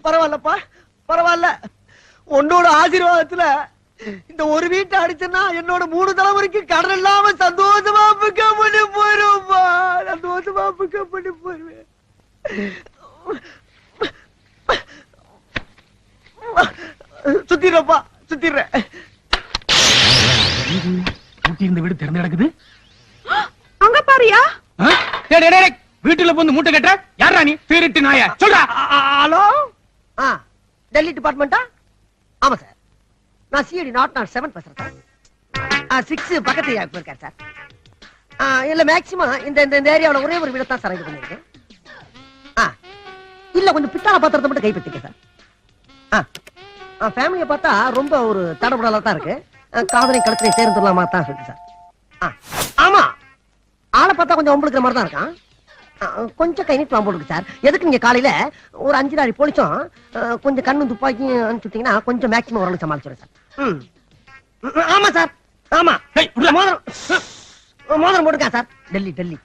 பரவாயில்லப்பா, பரவாயில்ல. உன்னோட ஆசீர்வாதத்துல இந்த ஒரு வீட்டை அடிச்சேன்னா என்னோட 3 தலைமுறைக்கு கடன் இல்லாம சந்தோஷமா பிக்கப் பண்ணி போயிருப்பா. சந்தோஷமா பிக்கப் பண்ணி போயிருவேன். சுத்திடுறப்பா, சுத்திடுறேன். இந்த வீடு திறந்து கிடக்குது. அங்க பாரியா? வீட்டுல வந்து மூட்டை கட்ட யாரா நீ? திருட்டு நாயா சொல்றா. ஹலோ, டெல்லி டிபார்ட்மெண்டா? ஆமா சார், நான் சிஐடி நாட் 7 பேசுறேன் சார். 6 பக்கத்து இருக்கார் சார். இல்ல மேக்சிமம் இந்த ஏரியாவில் ஒரே ஒரு வீடு தான் சார் இது பண்ணிருக்கேன். இல்ல கொஞ்சம் பித்தாள பாத்திரத்தை மட்டும் கைப்பற்றிக்க சார். ஃபேமிலியை பார்த்தா ரொம்ப ஒரு தடபுடலா தான் இருக்கு. காதலை கழுத்தினை சேர்ந்துடலாமா தான் இருக்கு சார். ஆமா, ஆளை பார்த்தா கொஞ்சம் ஒம்பளுக்கிற மாதிரி தான் இருக்கான். கொஞ்சம் கை நீட்டு போட்டுருக்கு சார். எதுக்கு நீங்க காலையில ஒரு 5 லாரி போலீஸும் கொஞ்சம் கண்ணு துப்பாக்கியும் அனுப்பிச்சுட்டீங்கன்னா கொஞ்சம் மேக்சிமம் ஓரளவு சமாளிச்சிடும் சார். ஆமா சார், ஆமா. மோதிரம் போட்டுக்கா சார். டெல்லி.